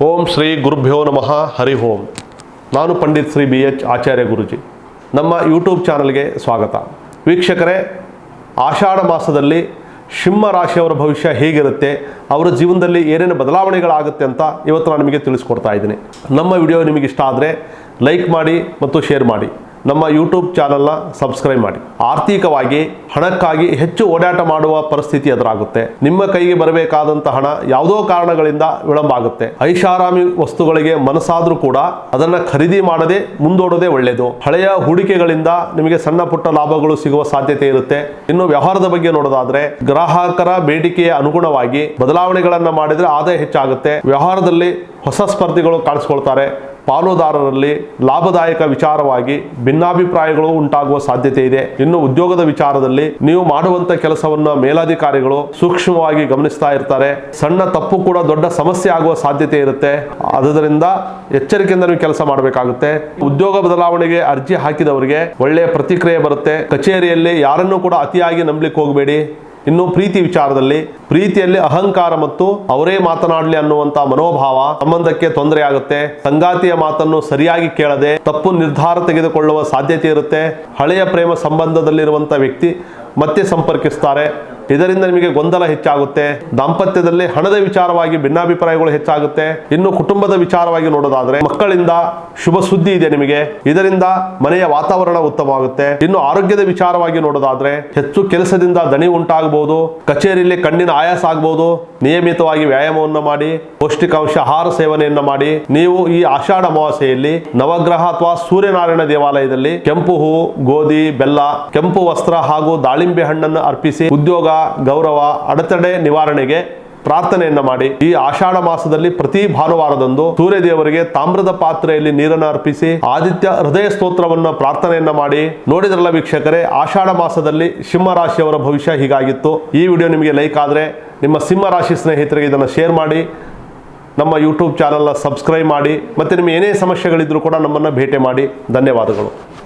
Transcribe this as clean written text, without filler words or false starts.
ಓಂ ಶ್ರೀ ಗುರುಭ್ಯೋ ನಮಃ ಹರಿ ಓಂ. ನಾನು ಪಂಡಿತ್ ಶ್ರೀ BH ಆಚಾರ್ಯ ಗುರುಜಿ. ನಮ್ಮ ಯೂಟ್ಯೂಬ್ ಚಾನಲ್ಗೆ ಸ್ವಾಗತ. ವೀಕ್ಷಕರೇ, ಆಷಾಢ ಮಾಸದಲ್ಲಿ ಸಿಂಹ ರಾಶಿಯವರ ಭವಿಷ್ಯ ಹೇಗಿರುತ್ತೆ, ಅವರ ಜೀವನದಲ್ಲಿ ಏನೇನು ಬದಲಾವಣೆಗಳಾಗುತ್ತೆ ಅಂತ ಇವತ್ತು ನಾನು ನಿಮಗೆ ತಿಳಿಸ್ಕೊಡ್ತಾ ಇದ್ದೀನಿ. ನಮ್ಮ ವಿಡಿಯೋ ನಿಮಗೆ ಇಷ್ಟ ಆದರೆ ಲೈಕ್ ಮಾಡಿ ಮತ್ತು ಶೇರ್ ಮಾಡಿ. ನಮ್ಮ ಯೂಟ್ಯೂಬ್ ಚಾನಲ್ನ ಸಬ್ಸ್ಕ್ರೈಬ್ ಮಾಡಿ. ಆರ್ಥಿಕವಾಗಿ ಹಣಕ್ಕಾಗಿ ಹೆಚ್ಚು ಓಡಾಟ ಮಾಡುವ ಪರಿಸ್ಥಿತಿ ಎದುರಾಗುತ್ತೆ. ನಿಮ್ಮ ಕೈಗೆ ಬರಬೇಕಾದಂಥ ಹಣ ಯಾವುದೋ ಕಾರಣಗಳಿಂದ ವಿಳಂಬ ಆಗುತ್ತೆ. ಐಷಾರಾಮಿ ವಸ್ತುಗಳಿಗೆ ಮನಸ್ಸಾದ್ರೂ ಕೂಡ ಅದನ್ನು ಖರೀದಿ ಮಾಡದೆ ಮುಂದೋಡೋದೇ ಒಳ್ಳೆಯದು. ಹಳೆಯ ಹೂಡಿಕೆಗಳಿಂದ ನಿಮಗೆ ಸಣ್ಣ ಪುಟ್ಟ ಲಾಭಗಳು ಸಿಗುವ ಸಾಧ್ಯತೆ ಇರುತ್ತೆ. ಇನ್ನು ವ್ಯವಹಾರದ ಬಗ್ಗೆ ನೋಡೋದಾದ್ರೆ, ಗ್ರಾಹಕರ ಬೇಡಿಕೆಯ ಅನುಗುಣವಾಗಿ ಬದಲಾವಣೆಗಳನ್ನು ಮಾಡಿದರೆ ಆದಾಯ ಹೆಚ್ಚಾಗುತ್ತೆ. ವ್ಯವಹಾರದಲ್ಲಿ ಹೊಸ ಸ್ಪರ್ಧಿಗಳು ಕಾಣಿಸ್ಕೊಳ್ತಾರೆ. ಪಾಲುದಾರರಲ್ಲಿ ಲಾಭದಾಯಕ ವಿಚಾರವಾಗಿ ಭಿನ್ನಾಭಿಪ್ರಾಯಗಳು ಉಂಟಾಗುವ ಸಾಧ್ಯತೆ ಇದೆ. ಇನ್ನು ಉದ್ಯೋಗದ ವಿಚಾರದಲ್ಲಿ ನೀವು ಮಾಡುವಂತ ಕೆಲಸವನ್ನ ಮೇಲಾಧಿಕಾರಿಗಳು ಸೂಕ್ಷ್ಮವಾಗಿ ಗಮನಿಸ್ತಾ ಇರ್ತಾರೆ. ಸಣ್ಣ ತಪ್ಪು ಕೂಡ ದೊಡ್ಡ ಸಮಸ್ಯೆ ಆಗುವ ಸಾಧ್ಯತೆ ಇರುತ್ತೆ. ಆದ್ದರಿಂದ ಎಚ್ಚರಿಕೆಯಿಂದ ನೀವು ಕೆಲಸ ಮಾಡಬೇಕಾಗುತ್ತೆ. ಉದ್ಯೋಗ ಬದಲಾವಣೆಗೆ ಅರ್ಜಿ ಹಾಕಿದವರಿಗೆ ಒಳ್ಳೆಯ ಪ್ರತಿಕ್ರಿಯೆ ಬರುತ್ತೆ. ಕಚೇರಿಯಲ್ಲಿ ಯಾರನ್ನೂ ಕೂಡ ಅತಿಯಾಗಿ ನಂಬಲಿಕ್ಕೆ ಹೋಗಬೇಡಿ. ಇನ್ನು ಪ್ರೀತಿ ವಿಚಾರದಲ್ಲಿ, ಪ್ರೀತಿಯಲ್ಲಿ ಅಹಂಕಾರ ಮತ್ತು ಅವರೇ ಮಾತನಾಡಲಿ ಅನ್ನುವಂತ ಮನೋಭಾವ ಸಂಬಂಧಕ್ಕೆ ತೊಂದರೆ ಆಗುತ್ತೆ. ಸಂಗಾತಿಯ ಮಾತನ್ನು ಸರಿಯಾಗಿ ಕೇಳದೆ ತಪ್ಪು ನಿರ್ಧಾರ ತೆಗೆದುಕೊಳ್ಳುವ ಸಾಧ್ಯತೆ ಇರುತ್ತೆ. ಹಳೆಯ ಪ್ರೇಮ ಸಂಬಂಧದಲ್ಲಿರುವಂತ ವ್ಯಕ್ತಿ ಮತ್ತೆ ಸಂಪರ್ಕಿಸ್ತಾರೆ. ಇದರಿಂದ ನಿಮಗೆ ಗೊಂದಲ ಹೆಚ್ಚಾಗುತ್ತೆ. ದಾಂಪತ್ಯದಲ್ಲಿ ಹಣದ ವಿಚಾರವಾಗಿ ಭಿನ್ನಾಭಿಪ್ರಾಯಗಳು ಹೆಚ್ಚಾಗುತ್ತೆ. ಇನ್ನು ಕುಟುಂಬದ ವಿಚಾರವಾಗಿ ನೋಡೋದಾದ್ರೆ, ಮಕ್ಕಳಿಂದ ಶುಭ ಸುದ್ದಿ ಇದೆ ನಿಮಗೆ. ಇದರಿಂದ ಮನೆಯ ವಾತಾವರಣ ಉತ್ತಮವಾಗುತ್ತೆ. ಇನ್ನು ಆರೋಗ್ಯದ ವಿಚಾರವಾಗಿ ನೋಡೋದಾದ್ರೆ, ಹೆಚ್ಚು ಕೆಲಸದಿಂದ ದಣಿ ಉಂಟಾಗಬಹುದು. ಕಚೇರಿಯಲ್ಲಿ ಕಣ್ಣಿನ ಆಯಾಸ ಆಗಬಹುದು. ನಿಯಮಿತವಾಗಿ ವ್ಯಾಯಾಮವನ್ನು ಮಾಡಿ, ಪೌಷ್ಟಿಕಾಂಶ ಆಹಾರ ಸೇವನೆಯನ್ನ ಮಾಡಿ. ನೀವು ಈ ಆಷಾಢ ಅಮಾವಾಸ್ಯೆಯಲ್ಲಿ ನವಗ್ರಹ ಅಥವಾ ಸೂರ್ಯನಾರಾಯಣ ದೇವಾಲಯದಲ್ಲಿ ಕೆಂಪು ಹೂವು, ಗೋಧಿ, ಬೆಲ್ಲ, ಕೆಂಪು ವಸ್ತ್ರ ಹಾಗೂ ದಾಳಿಂಬೆ ಹಣ್ಣನ್ನು ಅರ್ಪಿಸಿ ಉದ್ಯೋಗ, ಗೌರವ, ಅಡೆತಡೆ ನಿವಾರಣೆಗೆ ಪ್ರಾರ್ಥನೆಯನ್ನ ಮಾಡಿ. ಈ ಆಷಾಢ ಮಾಸದಲ್ಲಿ ಪ್ರತಿ ಭಾನುವಾರದಂದು ಸೂರ್ಯ ದೇವರಿಗೆ ತಾಮ್ರದ ಪಾತ್ರೆಯಲ್ಲಿ ನೀರನ್ನು ಅರ್ಪಿಸಿ ಆದಿತ್ಯ ಹೃದಯ ಸ್ತೋತ್ರವನ್ನು ಪ್ರಾರ್ಥನೆಯನ್ನ ಮಾಡಿ. ನೋಡಿದ್ರಲ್ಲ ವೀಕ್ಷಕರೇ, ಆಷಾಢ ಮಾಸದಲ್ಲಿ ಸಿಂಹ ರಾಶಿಯವರ ಭವಿಷ್ಯ ಹೀಗಾಗಿತ್ತು. ಈ ವಿಡಿಯೋ ನಿಮಗೆ ಲೈಕ್ ಆದರೆ ನಿಮ್ಮ ಸಿಂಹ ರಾಶಿ ಸ್ನೇಹಿತರಿಗೆ ಇದನ್ನು ಶೇರ್ ಮಾಡಿ. ನಮ್ಮ ಯೂಟ್ಯೂಬ್ ಚಾನಲ್ನ ಸಬ್ಸ್ಕ್ರೈಬ್ ಮಾಡಿ. ಮತ್ತೆ ನಿಮಗೆ ಏನೇ ಸಮಸ್ಯೆಗಳಿದ್ರೂ ಕೂಡ ನಮ್ಮನ್ನು ಭೇಟಿ ಮಾಡಿ. ಧನ್ಯವಾದಗಳು.